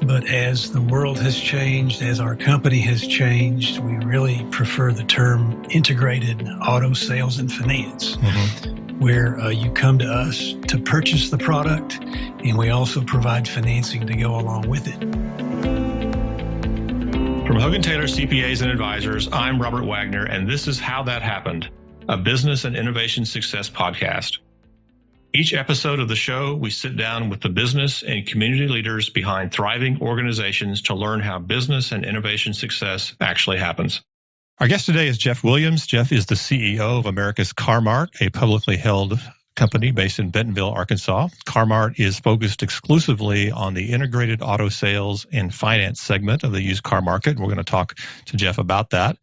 But as the world has changed, as our company has changed, we really prefer the term integrated auto sales and finance, where you come to us to purchase the product, and we also provide financing to go along with it. From HoganTaylor CPAs and Advisors, I'm Robert Wagner, and this is How That Happened, a business and innovation success podcast. Each episode of the show, we sit down with the business and community leaders behind thriving organizations to learn how business and innovation success actually happens. Our guest today is Jeff Williams. Jeff is the CEO of America's Car-Mart, a publicly held company based in Bentonville, Arkansas. Car-Mart is focused exclusively on the integrated auto sales and finance segment of the used car market. We're going to talk to Jeff about that.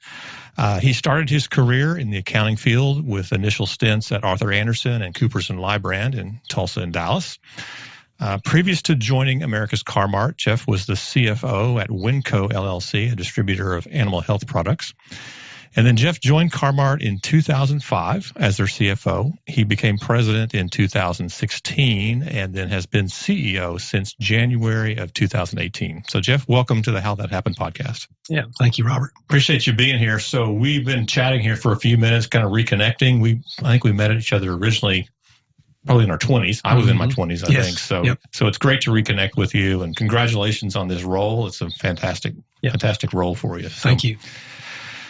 He started his career in the accounting field with initial stints at Arthur Andersen and Coopers & Lybrand in Tulsa and Dallas. Previous to joining America's Car-Mart, Jeff was the CFO at Winco LLC, a distributor of animal health products. And then Jeff joined Car-Mart in 2005 as their CFO. He became president in 2016 and then has been CEO since January of 2018. So Jeff, welcome to the How That Happened podcast. Yeah, thank you, Robert. Appreciate you being here. So we've been chatting here for a few minutes, kind of reconnecting. I think we met each other originally probably in our 20s. I was in my 20s, I think. So it's great to reconnect with you, and congratulations on this role. It's a fantastic role for you. Thank you.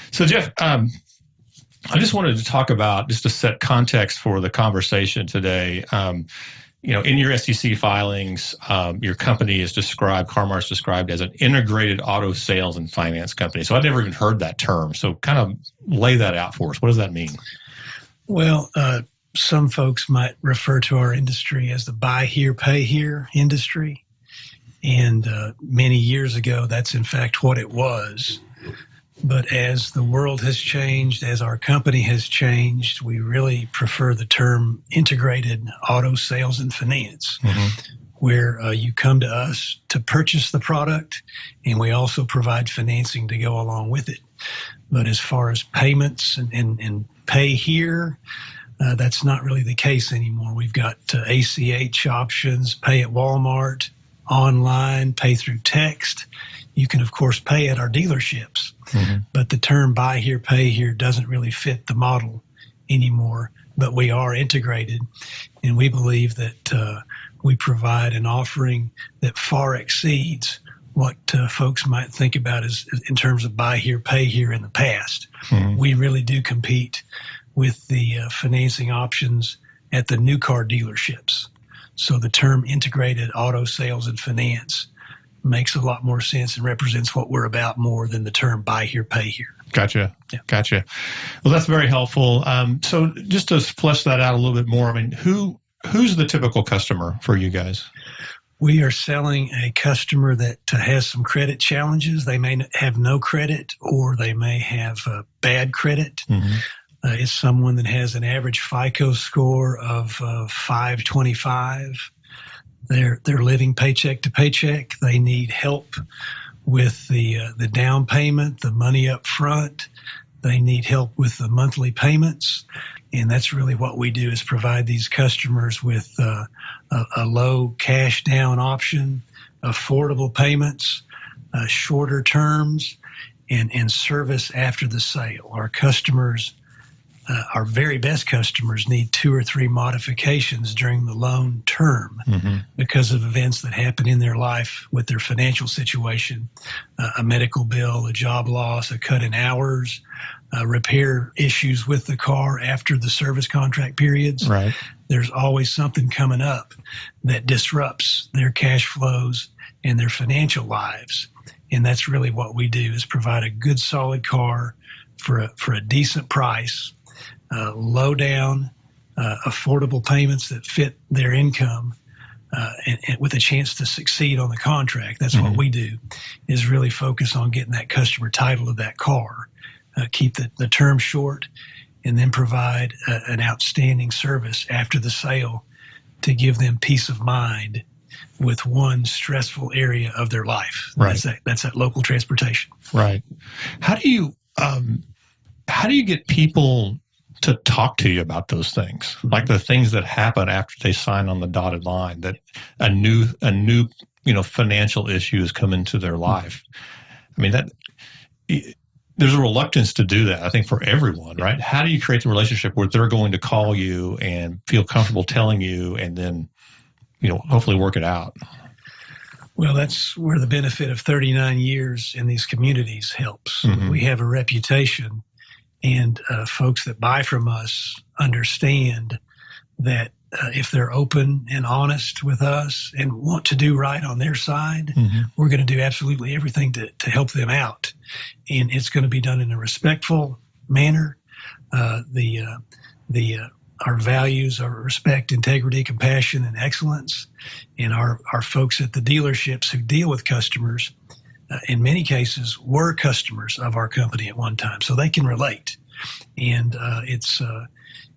So Jeff, I just wanted to talk about, just to set context for the conversation today. In your SEC filings, your company is described, Car-Mart is described as an integrated auto sales and finance company. So I'd never even heard that term. So kind of lay that out for us. What does that mean? Well, some folks might refer to our industry as the buy here, pay here industry. And many years ago, that's in fact what it was. But as the world has changed, as our company has changed, we really prefer the term integrated auto sales and finance, where you come to us to purchase the product, and we also provide financing to go along with it. But as far as payments and pay here, that's not really the case anymore. We've got ACH options, pay at Walmart, online, pay through text. You can, of course, pay at our dealerships, but the term buy here, pay here doesn't really fit the model anymore. But we are integrated, and we believe that we provide an offering that far exceeds what folks might think about as in terms of buy here, pay here in the past. We really do compete with the financing options at the new car dealerships. So the term integrated auto sales and finance makes a lot more sense and represents what we're about more than the term buy here, pay here. Gotcha. Well, that's very helpful. So just to flesh that out a little bit more, I mean, who's the typical customer for you guys? We are selling a customer that has some credit challenges. They may have no credit, or they may have bad credit. It's someone that has an average FICO score of 525. They're living paycheck to paycheck. They need help with the down payment, the money up front. They need help with the monthly payments. And that's really what we do, is provide these customers with a low cash down option, affordable payments, shorter terms, and service after the sale. Our customers, our very best customers, need 2 or 3 modifications during the loan term because of events that happen in their life with their financial situation, a medical bill, a job loss, a cut in hours, repair issues with the car after the service contract periods. Right. There's always something coming up that disrupts their cash flows and their financial lives. And that's really what we do, is provide a good, solid car for a decent price, low down, affordable payments that fit their income, and with a chance to succeed on the contract. That's what we do, is really focus on getting that customer title of that car, keep the term short, and then provide an outstanding service after the sale to give them peace of mind with one stressful area of their life. Right. That's that local transportation. Right. How do you get people to talk to you about those things, like the things that happen after they sign on the dotted line, that a new financial issues come into their life. I mean, there's a reluctance to do that, I think, for everyone, right? How do you create the relationship where they're going to call you and feel comfortable telling you and then, hopefully work it out? Well, that's where the benefit of 39 years in these communities helps. Mm-hmm. We have a reputation, and folks that buy from us understand that if they're open and honest with us and want to do right on their side, mm-hmm. we're going to do absolutely everything to help them out. And it's going to be done in a respectful manner. Our values are respect, integrity, compassion, and excellence. And our folks at the dealerships who deal with customers, in many cases, were customers of our company at one time, so they can relate. And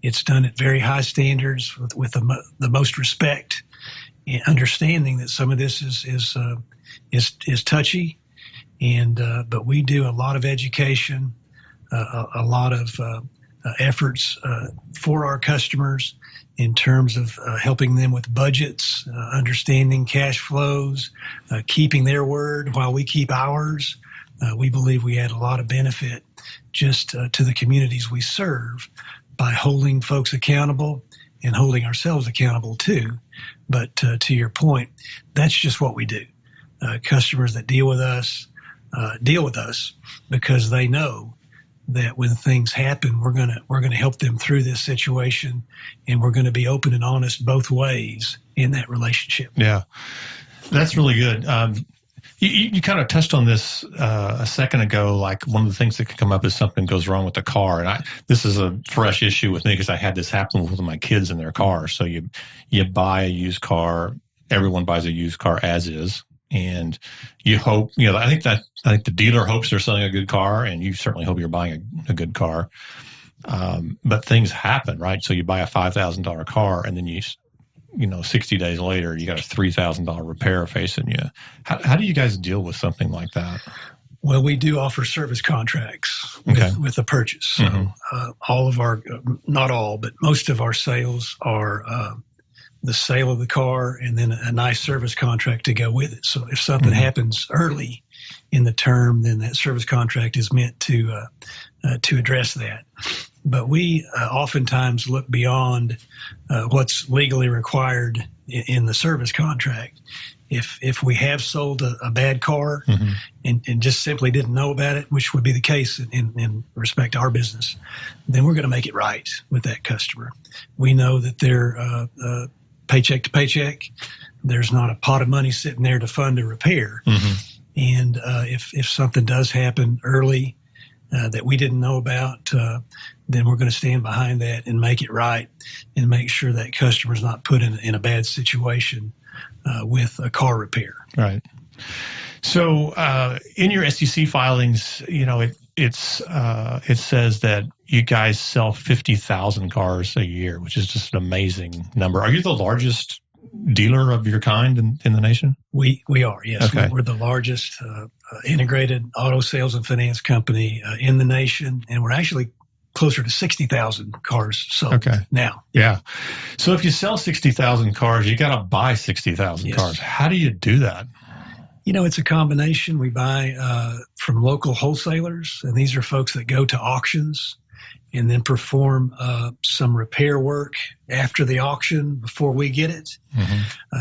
it's done at very high standards with the most respect, and understanding that some of this is touchy, but we do a lot of education, a lot of efforts for our customers in terms of helping them with budgets, understanding cash flows, keeping their word while we keep ours. We believe we add a lot of benefit just to the communities we serve by holding folks accountable and holding ourselves accountable too. But to your point, that's just what we do. Customers that deal with us because they know that when things happen, we're gonna help them through this situation, and we're gonna be open and honest both ways in that relationship. Yeah, that's really good. You kind of touched on this a second ago. Like, one of the things that can come up is something goes wrong with the car, and this is a fresh issue with me because I had this happen with my kids in their car. So you buy a used car. Everyone buys a used car as is, and you hope. I think the dealer hopes they're selling a good car, and you certainly hope you're buying a good car. But things happen, right? So you buy a $5,000 car, and then 60 days later, you got a $3,000 repair facing you. How do you guys deal with something like that? Well, we do offer service contracts with the purchase. So all of our, not all, but most of our sales are the sale of the car and then a nice service contract to go with it. So if something happens early in the term, then that service contract is meant to address that. But we oftentimes look beyond what's legally required in the service contract. If we have sold a bad car and just simply didn't know about it, which would be the case in respect to our business, then we're going to make it right with that customer. We know that they're paycheck to paycheck. There's not a pot of money sitting there to fund a repair. And if something does happen early that we didn't know about, then we're going to stand behind that and make it right and make sure that customer's not put in a bad situation with a car repair. Right. So in your SEC filings, it says that you guys sell 50,000 cars a year, which is just an amazing number. Are you the largest dealer of your kind in the nation? We are, yes. Okay. We're the largest integrated auto sales and finance company in the nation, and we're actually closer to 60,000 cars sold now. Yeah. So if you sell 60,000 cars, you got to buy 60,000 cars. How do you do that? It's a combination. We buy from local wholesalers, and these are folks that go to auctions and then perform some repair work after the auction before we get it.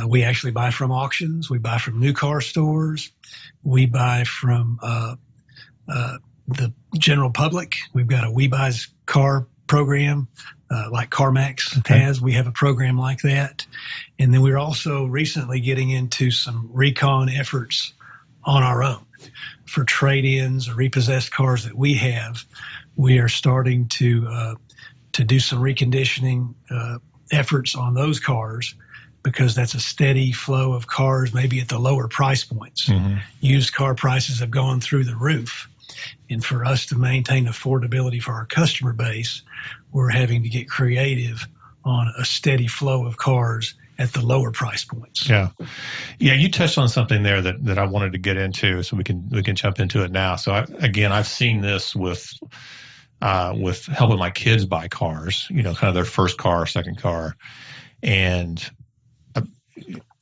We actually buy from auctions. We buy from new car stores. We buy from the general public. We've got a We Buys Car program like CarMax has. We have a program like that. And then we're also recently getting into some recon efforts on our own for trade-ins or repossessed cars that we have. We are starting to do some reconditioning efforts on those cars because that's a steady flow of cars, maybe at the lower price points. Used car prices have gone through the roof. And for us to maintain affordability for our customer base, we're having to get creative on a steady flow of cars at the lower price points. Yeah. You touched on something there that I wanted to get into, so we can jump into it now. So I've seen this with helping my kids buy cars, kind of their first car, second car, and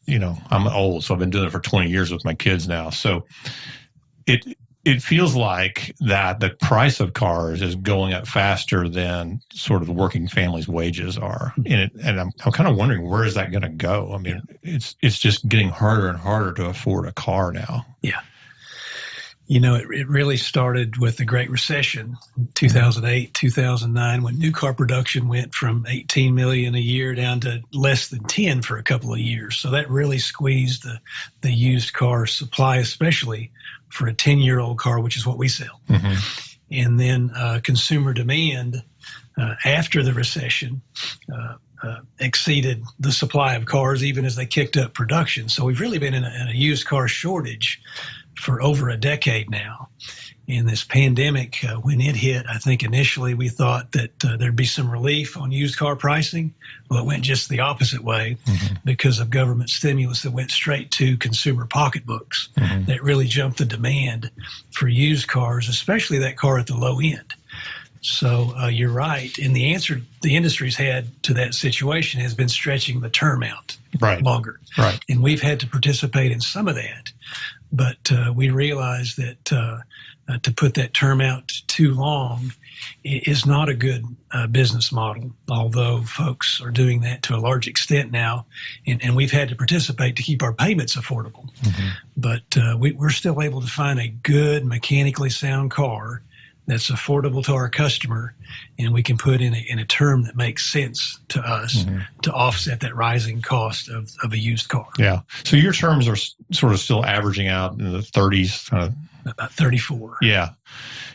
I'm old, so I've been doing it for 20 years with my kids now. So it feels like that the price of cars is going up faster than sort of the working families' wages are. And I'm kind of wondering, where is that going to go? I mean, it's just getting harder and harder to afford a car now. Yeah. It really started with the Great Recession, 2008, 2009, when new car production went from 18 million a year down to less than 10 for a couple of years. So that really squeezed the used car supply, especially for a 10-year-old car, which is what we sell. Mm-hmm. And then consumer demand after the recession exceeded the supply of cars, even as they kicked up production. So we've really been in a used car shortage for over a decade now. In this pandemic, when it hit, I think initially we thought that there'd be some relief on used car pricing. Well, it went just the opposite way because of government stimulus that went straight to consumer pocketbooks. That really jumped the demand for used cars, especially that car at the low end. So you're right. And the answer the industry's had to that situation has been stretching the term out longer. Right. And we've had to participate in some of that. But we realize that to put that term out too long is not a good business model, although folks are doing that to a large extent now. And we've had to participate to keep our payments affordable. But we're still able to find a good mechanically sound car that's affordable to our customer, and we can put in a term that makes sense to us to offset that rising cost of a used car. Yeah. So your terms are sort of still averaging out in the 30s. About 34. Yeah.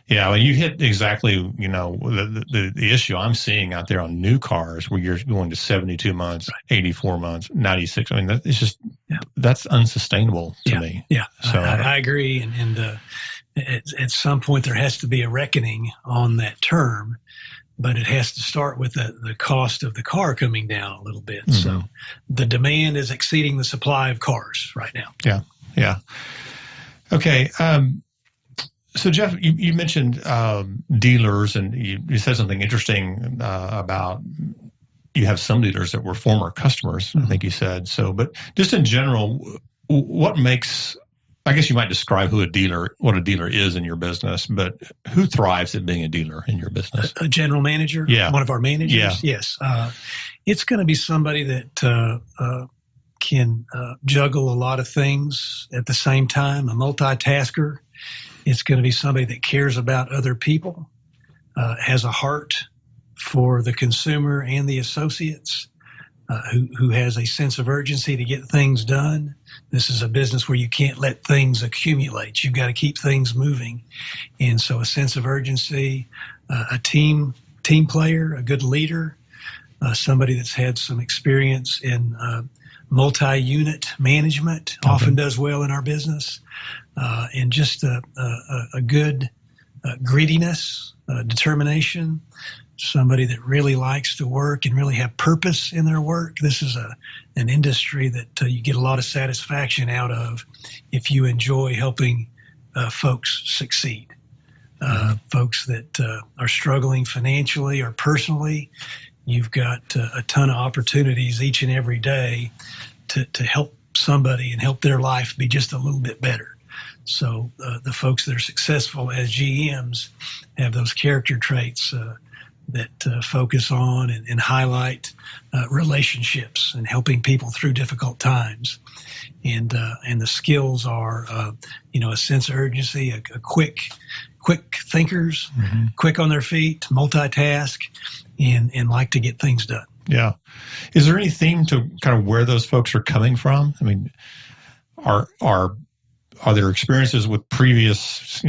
Yeah. Well, you hit exactly, the issue I'm seeing out there on new cars where you're going to 72 months, 84 months, 96. I mean, that's unsustainable to me. Yeah. So I agree. And at some point there has to be a reckoning on that term, but it has to start with the cost of the car coming down a little bit. So the demand is exceeding the supply of cars right now. Yeah. Yeah. Okay. So Jeff, you mentioned dealers, and you said something interesting about you have some dealers that were former customers, I think you said. So, but just in general, what makes, I guess you might describe what a dealer is in your business, but who thrives at being a dealer in your business? A general manager? Yeah. One of our managers? Yeah. Yes. It's going to be somebody that can juggle a lot of things at the same time, a multitasker. It's going to be somebody that cares about other people, has a heart for the consumer and the associates, who has a sense of urgency to get things done. This is a business where you can't let things accumulate. You've got to keep things moving. And so a sense of urgency, a team player, a good leader, somebody that's had some experience in multi-unit management, often does well in our business, and just a good greediness, determination, somebody that really likes to work and really have purpose in their work. This is an industry that you get a lot of satisfaction out of if you enjoy helping folks succeed. Folks that are struggling financially or personally, you've got a ton of opportunities each and every day to help somebody and help their life be just a little bit better. So the folks that are successful as GMs have those character traits that focus on and highlight relationships and helping people through difficult times. And the skills are, a sense of urgency, a quick thinkers, quick on their feet, multitask, and like to get things done. Yeah. Is there any theme to kind of where those folks are coming from? I mean, are there experiences with previous,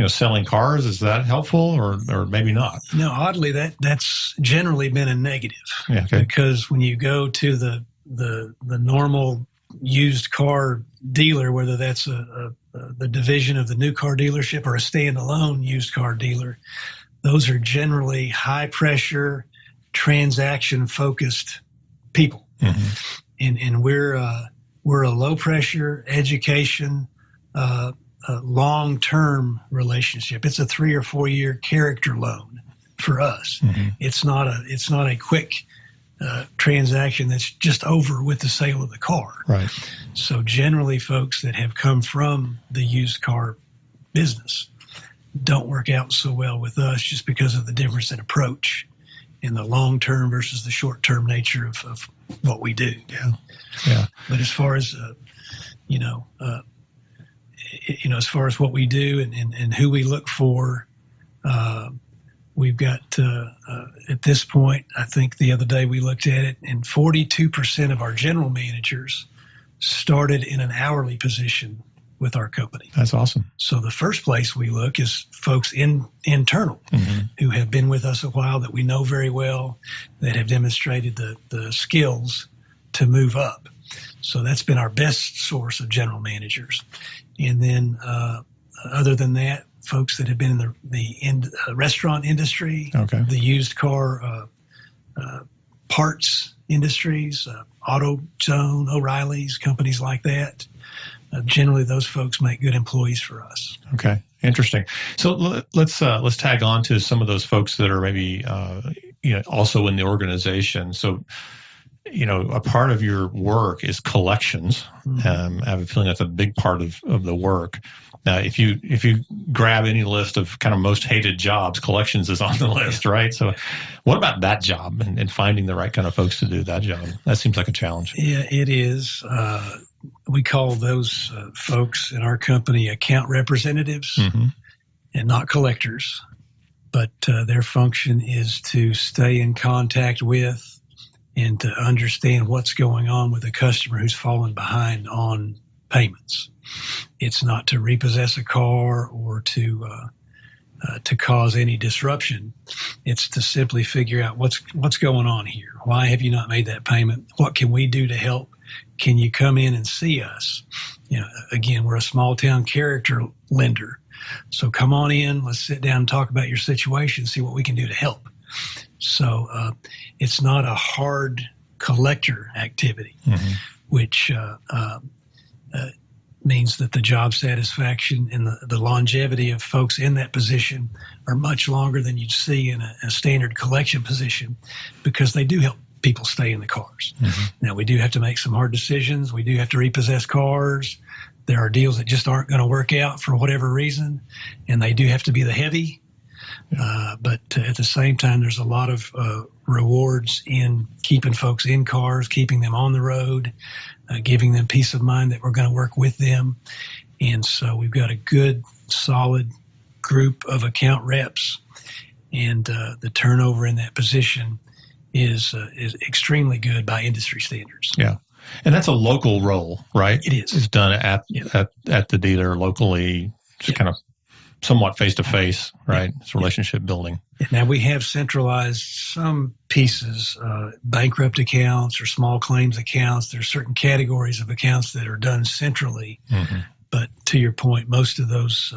selling cars? Is that helpful or maybe not? No, oddly, that's generally been a negative. Yeah, okay. Because when you go to the normal used car dealer, whether that's the division of the new car dealership or a standalone used car dealer, those are generally high pressure, transaction focused people. And we're a low pressure education, long-term relationship. It's a 3 or 4 year character loan for us. It's not a quick transaction that's just over with the sale of the car. Right. So generally, folks that have come from the used car business don't work out so well with us just because of the difference in approach in the long-term versus the short-term nature of what we do. Yeah. But as far as, as far as what we do and who we look for, we've got, at this point, I think the other day we looked at it, and 42% of our general managers started in an hourly position with our company. That's awesome. So the first place we look is folks internal who have been with us a while, that we know very well, that have demonstrated the skills to move up. So that's been our best source of general managers. And then other than that, folks that have been in the restaurant industry, the used car parts industries, AutoZone, O'Reilly's, companies like that. Generally, those folks make good employees for us. Okay, interesting. So let's tag on to some of those folks that are maybe also in the organization. So, a part of your work is collections. I have a feeling that's a big part of the work. Now, if you grab any list of kind of most hated jobs, collections is on the list, right? So what about that job and finding the right kind of folks to do that job? That seems like a challenge. Yeah, it is. We call those folks in our company account representatives and not collectors. But their function is to stay in contact with and to understand what's going on with a customer who's fallen behind on payments. It's not to repossess a car or to cause any disruption. It's to simply figure out what's going on here. Why have you not made that payment? What can we do to help? Can you come in and see us? Again, we're a small town character lender. So come on in, let's sit down and talk about your situation, see what we can do to help. So it's not a hard collector activity, which means that the job satisfaction and the longevity of folks in that position are much longer than you'd see in a standard collection position, because they do help people stay in the cars. Now, we do have to make some hard decisions. We do have to repossess cars. There are deals that just aren't going to work out for whatever reason, and they do have to be the heavy. But at the same time, there's a lot of rewards in keeping folks in cars, keeping them on the road, giving them peace of mind that we're going to work with them. And so we've got a good, solid group of account reps, and the turnover in that position is extremely good by industry standards. Yeah. And that's a local role, right? It is. It's done at the dealer locally, just kind of somewhat face-to-face, right? It's relationship building. Now, we have centralized some pieces, bankrupt accounts or small claims accounts. There's certain categories of accounts that are done centrally. But to your point, most of those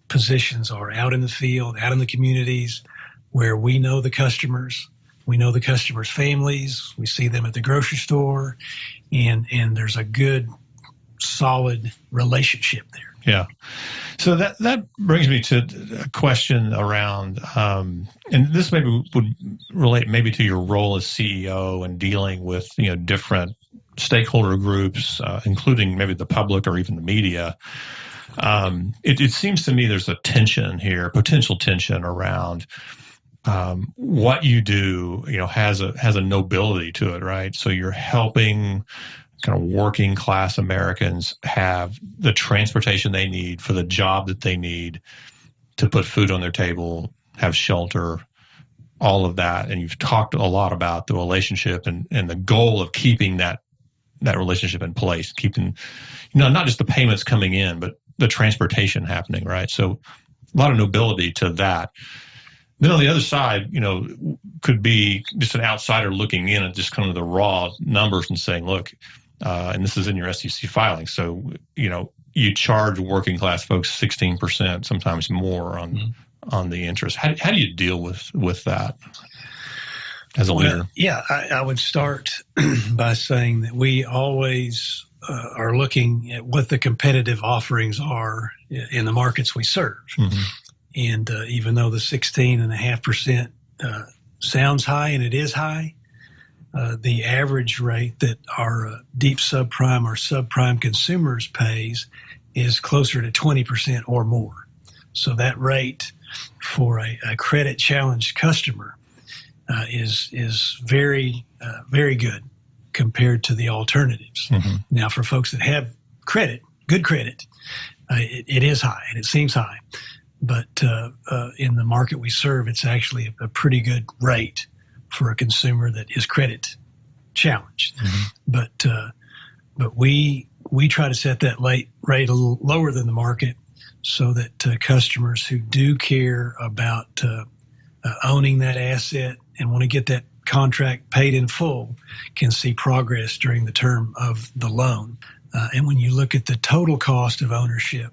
positions are out in the field, out in the communities, where we know the customers. We know the customers' families. We see them at the grocery store, and there's a good, solid relationship there. Yeah. So that brings me to a question around, and this maybe would relate maybe to your role as CEO and dealing with different stakeholder groups, including maybe the public or even the media. It seems to me there's a tension here, potential tension around what you do, has a nobility to it, right? So you're helping kind of working class Americans have the transportation they need for the job that they need to put food on their table, have shelter, all of that. And you've talked a lot about the relationship and the goal of keeping that relationship in place, keeping, not just the payments coming in, but the transportation happening, right? So a lot of nobility to that. Then on the other side, could be just an outsider looking in at just kind of the raw numbers and saying, look, and this is in your SEC filing. So, you charge working class folks 16%, sometimes more on the interest. How do you deal with that as a leader? Yeah, I would start by saying that we always are looking at what the competitive offerings are in the markets we serve. And even though the 16.5% sounds high, and it is high, the average rate that our deep subprime or subprime consumers pays is closer to 20% or more. So that rate for a credit challenged customer is very, very good compared to the alternatives. Mm-hmm. Now, for folks that have credit, good credit, it is high and it seems high. But in the market we serve, it's actually a pretty good rate for a consumer that is credit challenged. Mm-hmm. But we try to set that rate a little lower than the market so that customers who do care about owning that asset and want to get that contract paid in full can see progress during the term of the loan. And when you look at the total cost of ownership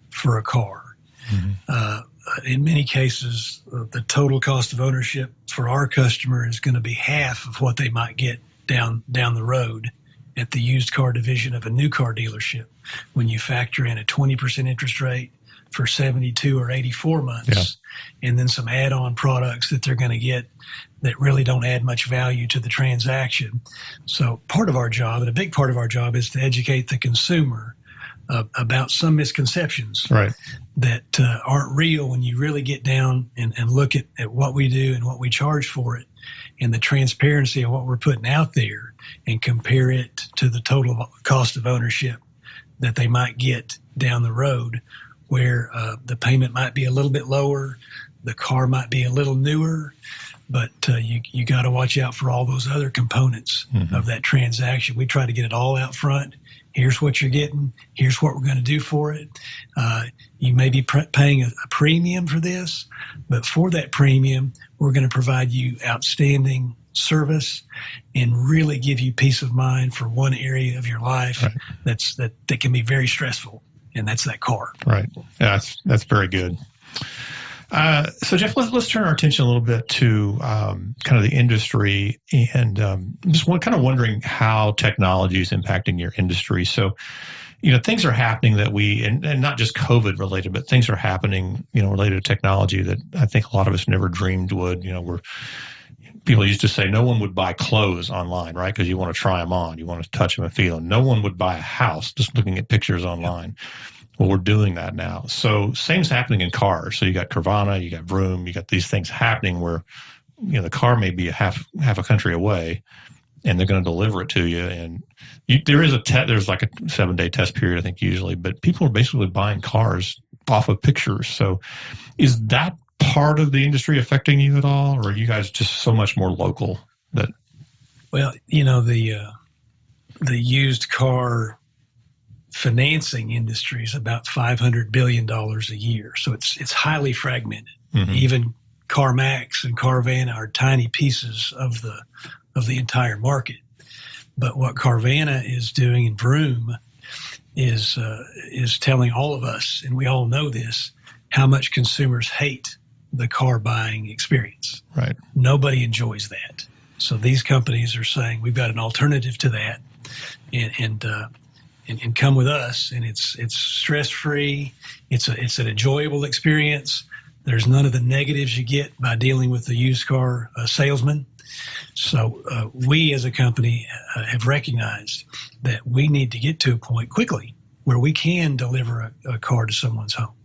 for a car, mm-hmm. In many cases, the total cost of ownership for our customer is going to be half of what they might get down the road at the used car division of a new car dealership when you factor in a 20% interest rate for 72 or 84 months, and then some add-on products that they're going to get that really don't add much value to the transaction. So part of our job, and a big part of our job, is to educate the consumer about some misconceptions that aren't real when you really get down and look at what we do and what we charge for it and the transparency of what we're putting out there and compare it to the total cost of ownership that they might get down the road, where the payment might be a little bit lower, the car might be a little newer, but you got to watch out for all those other components mm-hmm. of that transaction. We try to get it all out front. Here's what you're getting. Here's what we're going to do for it. You may be paying a premium for this, but for that premium, we're going to provide you outstanding service and really give you peace of mind for one area of your life that can be very stressful, and that's that car. Right. Yeah, that's very good. So Jeff, let's turn our attention a little bit to kind of the industry and just wondering how technology is impacting your industry. So, things are happening that and not just COVID related, but things are happening, related to technology that I think a lot of us never dreamed would. Where people used to say no one would buy clothes online, right? Because you want to try them on, you want to touch them and feel them. No one would buy a house just looking at pictures online. Well, we're doing that now. So same's happening in cars. So you got Carvana, you got Vroom, you got these things happening where, the car may be half a country away and they're going to deliver it to you. And there's like a 7-day test period, I think usually, but people are basically buying cars off of pictures. So is that part of the industry affecting you at all? Or are you guys just so much more local that? Well, the used car financing industry is about $500 billion a year. So it's highly fragmented. Mm-hmm. Even CarMax and Carvana are tiny pieces of the entire market. But what Carvana is doing in Vroom is telling all of us, and we all know this, how much consumers hate the car buying experience. Right. Nobody enjoys that. So these companies are saying we've got an alternative to that, and come with us, and it's stress-free. It's an enjoyable experience. There's none of the negatives you get by dealing with the used car salesman. So we as a company have recognized that we need to get to a point quickly where we can deliver a car to someone's home,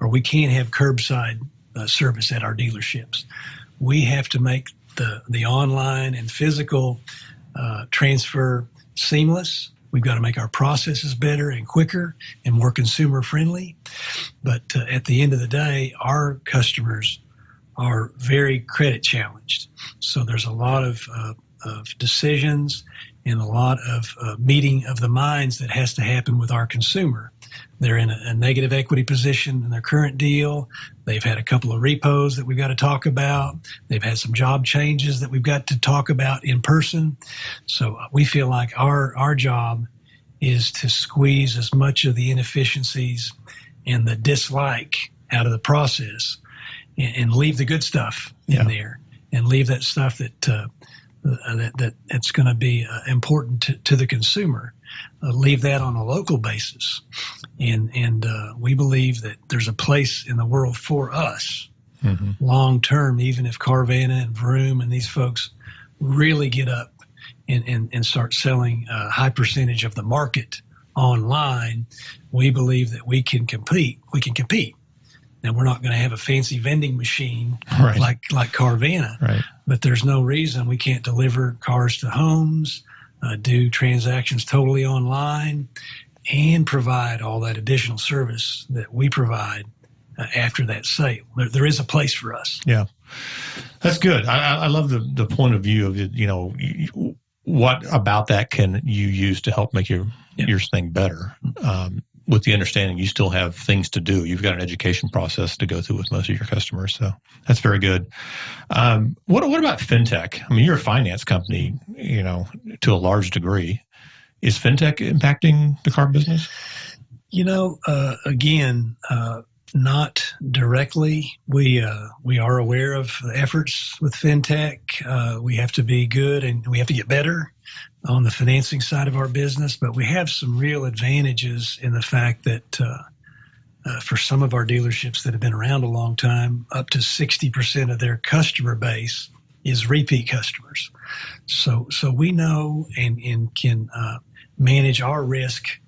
or we can have curbside service at our dealerships. We have to make the online and physical transfer seamless. We've got to make our processes better and quicker and more consumer friendly. But at the end of the day, our customers are very credit challenged. So there's a lot of decisions and a lot of meeting of the minds that has to happen with our consumer. They're in a negative equity position in their current deal. They've had a couple of repos that we've got to talk about. They've had some job changes that we've got to talk about in person. So we feel like our job is to squeeze as much of the inefficiencies and the dislike out of the process and leave the good stuff in there, and leave that stuff that's going to be important to the consumer. Leave that on a local basis. And we believe that there's a place in the world for us long term, even if Carvana and Vroom and these folks really get up and start selling a high percentage of the market online, we believe that we can compete. Now, we're not going to have a fancy vending machine like Carvana, but there's no reason we can't deliver cars to homes, do transactions totally online, and provide all that additional service that we provide after that sale. There is a place for us. Yeah, that's good. I love the point of view of, what about that can you use to help make your thing better? With the understanding you still have things to do. You've got an education process to go through with most of your customers. So that's very good. What about Fintech? I mean, you're a finance company, to a large degree. Is Fintech impacting the car business? Again, not directly. We are aware of the efforts with Fintech. We have to be good and we have to get better on the financing side of our business, but we have some real advantages in the fact that for some of our dealerships that have been around a long time, up to 60% of their customer base is repeat customers. So we know and can manage our risk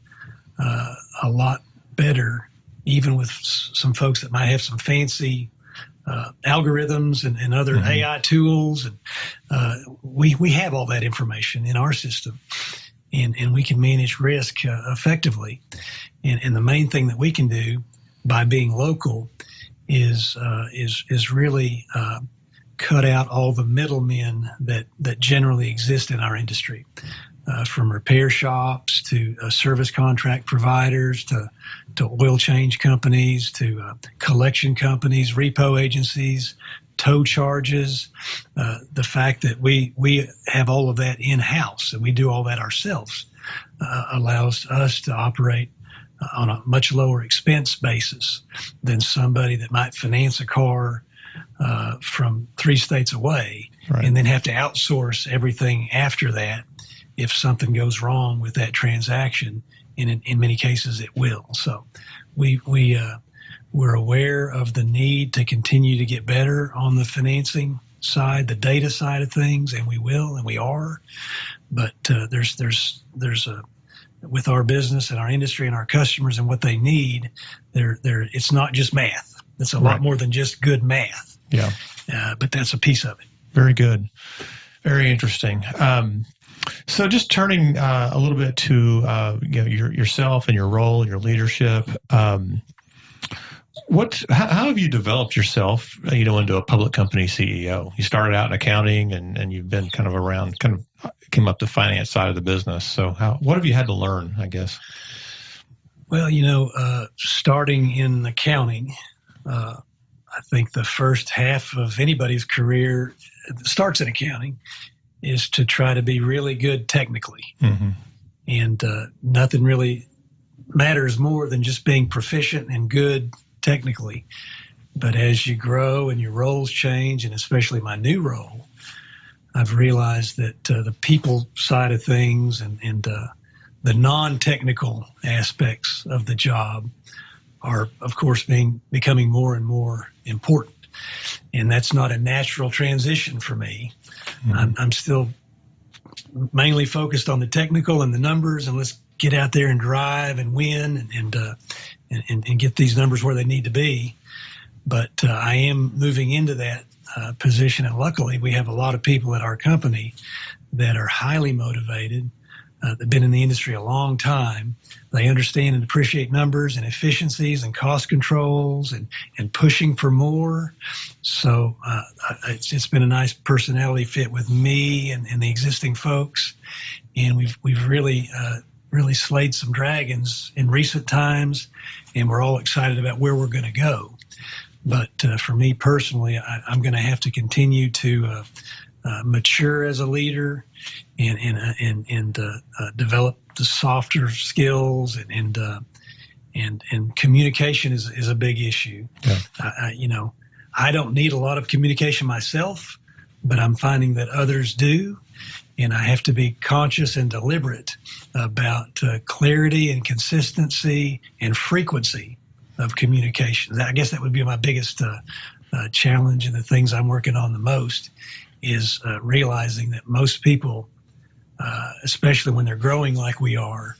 a lot better, even with some folks that might have some fancy algorithms and other AI tools. And we have all that information in our system, and we can manage risk effectively. And the main thing that we can do by being local is really cut out all the middlemen that generally exist in our industry. From repair shops to service contract providers to oil change companies to collection companies, repo agencies, tow charges. The fact that we have all of that in-house and we do all that ourselves allows us to operate on a much lower expense basis than somebody that might finance a car from 3 states away and then have to outsource everything after that if something goes wrong with that transaction, and in many cases it will. So we're aware of the need to continue to get better on the financing side, the data side of things, and we will, and we are. But there's with our business and our industry and our customers and what they need, it's not just math. It's a lot more than just good math. Yeah. But that's a piece of it. Very good. Very interesting. So just turning a little bit to yourself and your role and your leadership. How have you developed yourself, into a public company CEO? You started out in accounting and you've been kind of came up the finance side of the business. So what have you had to learn, I guess? Well, starting in accounting, I think the first half of anybody's career starts in accounting is to try to be really good technically. And nothing really matters more than just being proficient and good technically. But as you grow and your roles change, and especially my new role, I've realized that the people side of things and the non-technical aspects of the job are, of course, becoming more and more important. And that's not a natural transition for me. I'm still mainly focused on the technical and the numbers, and let's get out there and drive and win and get these numbers where they need to be. But I am moving into that position, and luckily we have a lot of people at our company that are highly motivated. They've been in the industry a long time. They understand and appreciate numbers and efficiencies and cost controls and pushing for more. So it's been a nice personality fit with me and the existing folks. And we've really slayed some dragons in recent times, and we're all excited about where we're going to go. But for me personally, I'm going to have to continue to mature as a leader and develop the softer skills and communication is a big issue. Yeah. I don't need a lot of communication myself, but I'm finding that others do, and I have to be conscious and deliberate about clarity and consistency and frequency of communication. I guess that would be my biggest challenge, and the things I'm working on the most is realizing that most people especially when they're growing like we are,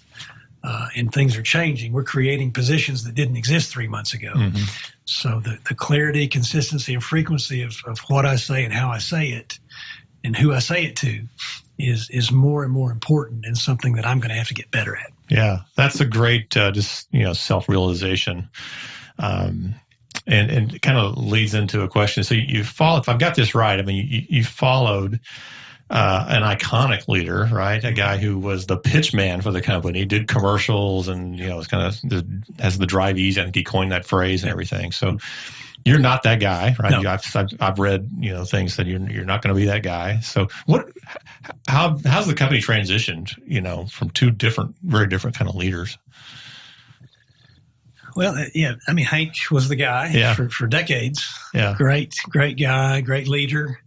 and things are changing. We're creating positions that didn't exist 3 months ago. Mm-hmm. So the clarity, consistency, and frequency of what I say and how I say it and who I say it to is more and more important, and something that I'm going to have to get better at. Yeah, that's a great self-realization. And kind of leads into a question. So you follow, if I've got this right, I mean, you followed an iconic leader, right? A guy who was the pitch man for the company, did commercials, and was kind of has the drive easy. I think he coined that phrase and everything. So you're not that guy, right? No. I've read things that you're not going to be that guy. So how's the company transitioned? From two very different kind of leaders? Well, yeah, I mean, Hank was the guy for decades. Yeah. Great guy, great leader.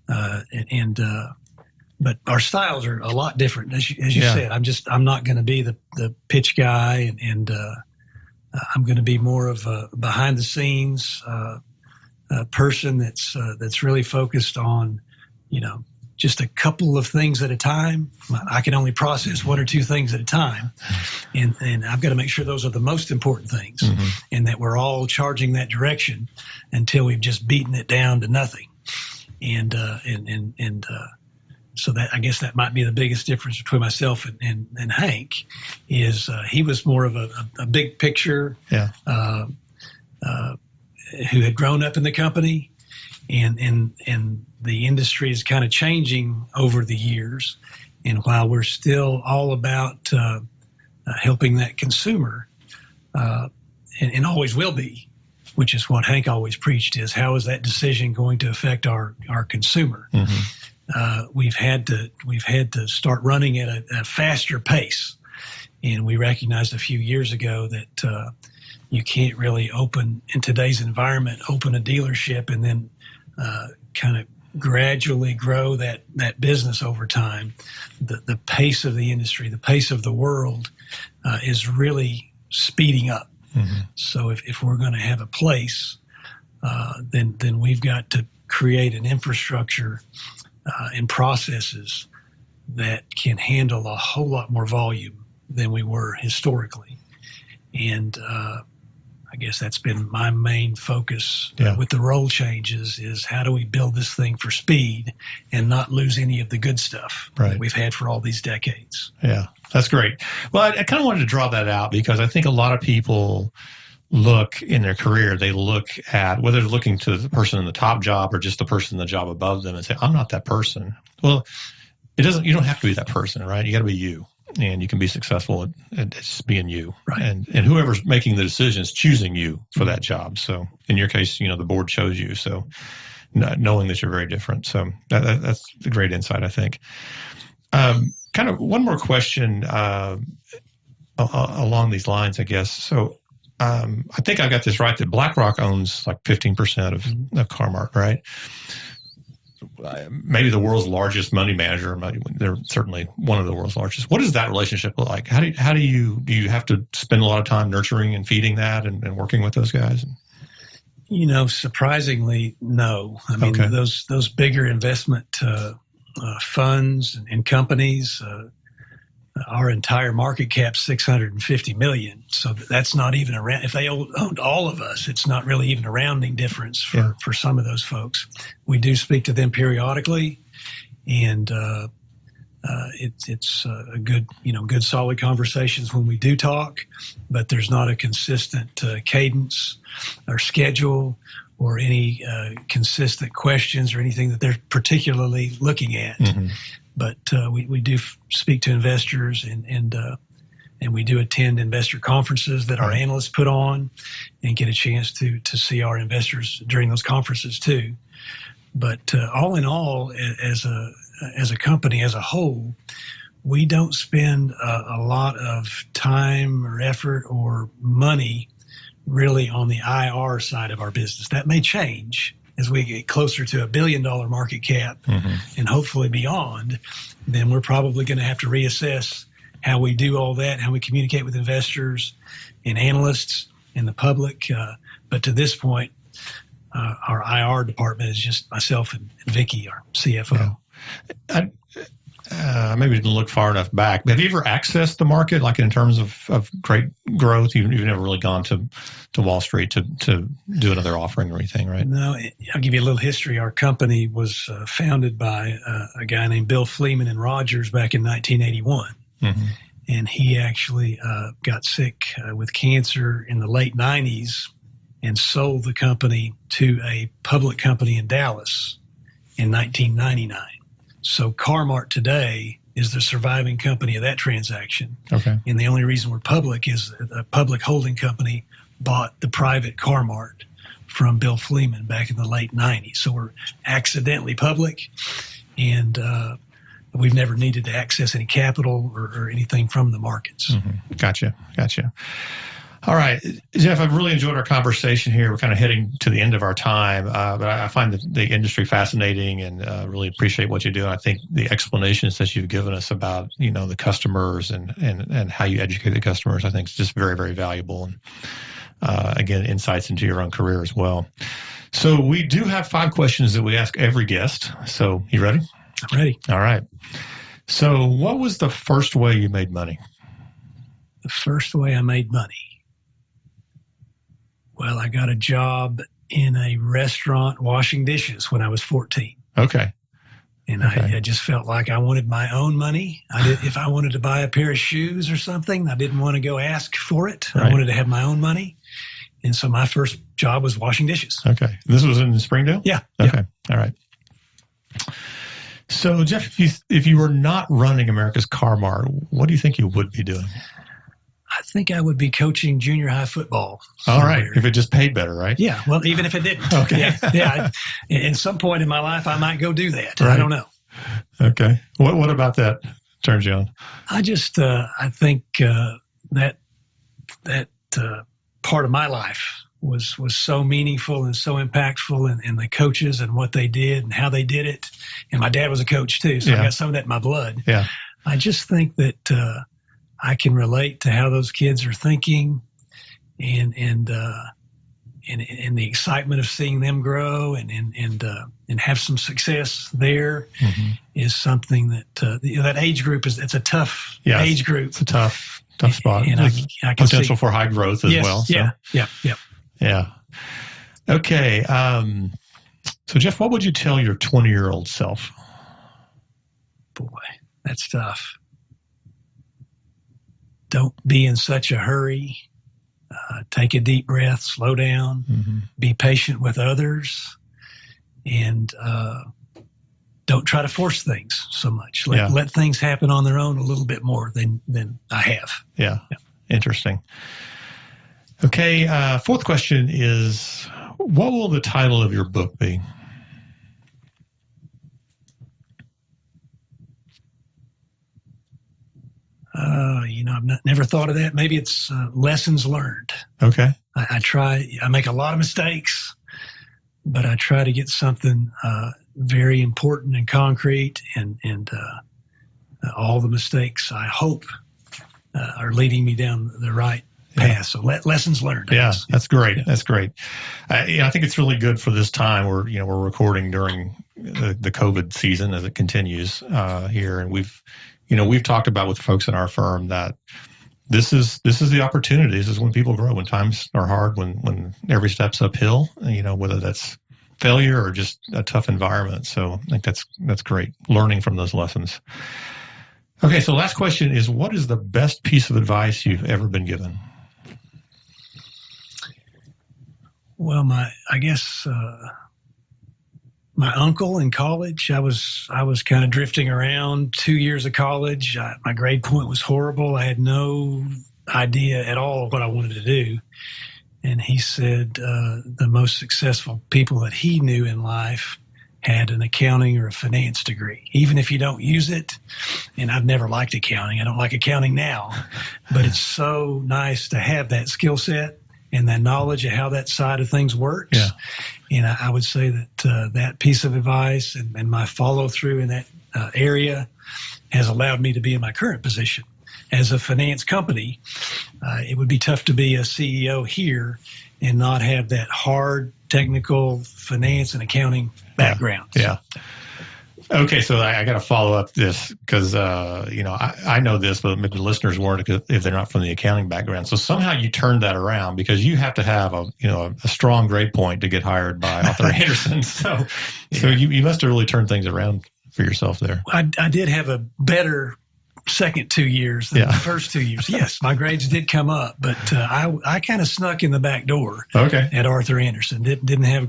But our styles are a lot different. As you said, I'm not going to be the pitch guy, and I'm going to be more of a behind the scenes person that's really focused on, just a couple of things at a time. I can only process one or two things at a time. And I've got to make sure those are the most important things, mm-hmm. and that we're all charging that direction until we've just beaten it down to nothing. And so that, I guess that might be the biggest difference between myself and Hank is, he was more of a big picture, who had grown up in the company. And the industry is kind of changing over the years. And while we're still all about helping that consumer, and always will be, which is what Hank always preached, is how is that decision going to affect our consumer? Mm-hmm. We've had to start running at a faster pace. And we recognized a few years ago that you can't really in today's environment, open a dealership and then kind of gradually grow that business over time. The pace of the industry, the pace of the world is really speeding up. Mm-hmm. So if we're going to have a place, then we've got to create an infrastructure and processes that can handle a whole lot more volume than we were historically. And I guess that's been my main focus with the role changes, is how do we build this thing for speed and not lose any of the good stuff that we've had for all these decades. Yeah, that's great. Well, I kind of wanted to draw that out because I think a lot of people look in their career, they look at whether they're looking to the person in the top job or just the person in the job above them and say, I'm not that person. Well, you don't have to be that person, right? You got to be you. And you can be successful at just being you. Right. And whoever's making the decision is choosing you for that job. So in your case, the board chose you. So knowing that you're very different. So that's a great insight, I think. Kind of one more question along these lines, I guess. So I think I got this right, that BlackRock owns like 15% of Car-Mart, right? Maybe the world's largest money manager. They're certainly one of the world's largest. What does that relationship look like? How do you have to spend a lot of time nurturing and feeding that and working with those guys? Surprisingly, no. I mean, those bigger investment funds and companies, our entire market cap $650 million. So that's not even around. If they owned all of us, it's not really even a rounding difference for some of those folks. We do speak to them periodically, and it's a good solid conversations when we do talk. But there's not a consistent cadence or schedule or any consistent questions or anything that they're particularly looking at. Mm-hmm. But we do speak to investors, and we do attend investor conferences that our analysts put on, and get a chance to see our investors during those conferences too. But all in all, as a company as a whole, we don't spend a lot of time or effort or money really on the IR side of our business. That may change as we get closer to $1 billion market cap, and hopefully beyond. Then we're probably going to have to reassess how we do all that, how we communicate with investors and analysts and the public. But to this point, our IR department is just myself and Vicky, our CFO. Yeah. maybe didn't look far enough back. Have you ever accessed the market, like in terms of great growth? You've never really gone to Wall Street to do another offering or anything, right? No, I'll give you a little history. Our company was founded by a guy named Bill Fleeman and Rogers back in 1981. Mm-hmm. And he actually got sick with cancer in the late 90s and sold the company to a public company in Dallas in 1999. So Car-Mart today is the surviving company of that transaction. Okay. And the only reason we're public is a public holding company bought the private Car-Mart from Bill Fleeman back in the late 90s. So we're accidentally public, and we've never needed to access any capital or anything from the markets. Mm-hmm. Gotcha. All right, Jeff, I've really enjoyed our conversation here. We're kind of heading to the end of our time, but I find the industry fascinating and really appreciate what you do. And I think the explanations that you've given us about, the customers and how you educate the customers, I think is just very, very valuable. And again, insights into your own career as well. So we do have 5 questions that we ask every guest. So you ready? I'm ready. All right. So what was the first way you made money? The first way I made money? Well, I got a job in a restaurant washing dishes when I was 14. Okay. And I just felt like I wanted my own money. If I wanted to buy a pair of shoes or something, I didn't want to go ask for it. Right. I wanted to have my own money. And so my first job was washing dishes. Okay. This was in Springdale? Yeah. Okay. Yeah. All right. So, Jeff, if you were not running America's Car-Mart, what do you think you would be doing? I think I would be coaching junior high football. All right. If it just paid better, right? Yeah. Well, even if it didn't. Okay. Yeah. At some point in my life, I might go do that. Right. I don't know. Okay. What about that turns you on? I just, I think that part of my life was so meaningful and so impactful, and the coaches and what they did and how they did it. And my dad was a coach too, so I got some of that in my blood. Yeah. I just think that I can relate to how those kids are thinking, and the excitement of seeing them grow and have some success there is something that that age group it's a tough age group. It's a tough spot. And I can potential see, for high growth as well. So. Yeah. Okay. So Jeff, what would you tell your 20-year-old self? Boy, that's tough. Don't be in such a hurry. Take a deep breath, slow down, be patient with others, and don't try to force things so much. Let things happen on their own a little bit more than I have. Yeah. Interesting. Okay, 4th question is, what will the title of your book be? I've never thought of that. Maybe it's lessons learned. Okay. I make a lot of mistakes, but I try to get something very important and concrete, and all the mistakes, I hope, are leading me down the right path. So lessons learned. Yeah, that's great. That's great. I think it's really good for this time. We're recording during the COVID season as it continues here, and we've talked about with folks in our firm that this is the opportunity. This is when people grow, when times are hard, when every step's uphill, whether that's failure or just a tough environment. So I think that's great, learning from those lessons. Okay, so last question is, what is the best piece of advice you've ever been given? Well, my uncle in college, I was kind of drifting around 2 years of college. My grade point was horrible. I had no idea at all what I wanted to do. And he said the most successful people that he knew in life had an accounting or a finance degree, even if you don't use it. And I've never liked accounting. I don't like accounting now, but it's so nice to have that skill set and that knowledge of how that side of things works. Yeah. And I would say that that piece of advice and my follow through in that area has allowed me to be in my current position. As a finance company, it would be tough to be a CEO here and not have that hard technical finance and accounting background. Yeah. Okay, so I got to follow up this because I know this, but maybe the listeners weren't if they're not from the accounting background. So somehow you turned that around because you have to have a strong grade point to get hired by Arthur Andersen. So you must have really turned things around for yourself there. I did have a better second 2 years than the first 2 years. Yes, my grades did come up, but I kind of snuck in the back door at Arthur Andersen. Didn't have a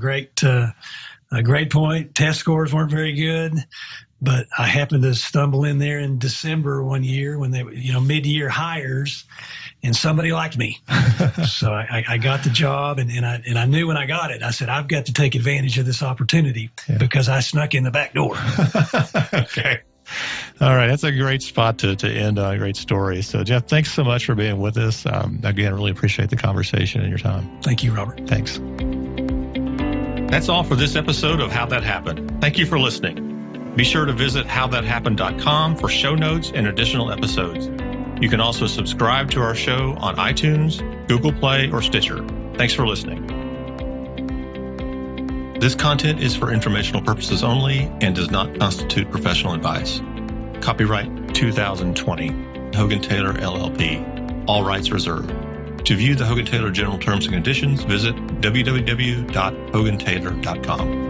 grade point. Test scores weren't very good, but I happened to stumble in there in December one year when they mid-year hires, and somebody liked me. So I got the job, and I knew when I got it, I said, I've got to take advantage of this opportunity because I snuck in the back door. Okay. All right. That's a great spot to end on, a great story. So, Jeff, thanks so much for being with us. Again, really appreciate the conversation and your time. Thank you, Robert. Thanks. That's all for this episode of How That Happened. Thank you for listening. Be sure to visit howthathappened.com for show notes and additional episodes. You can also subscribe to our show on iTunes, Google Play, or Stitcher. Thanks for listening. This content is for informational purposes only and does not constitute professional advice. Copyright 2020, HoganTaylor LLP. All rights reserved. To view the HoganTaylor general terms and conditions, visit www.hogantaylor.com.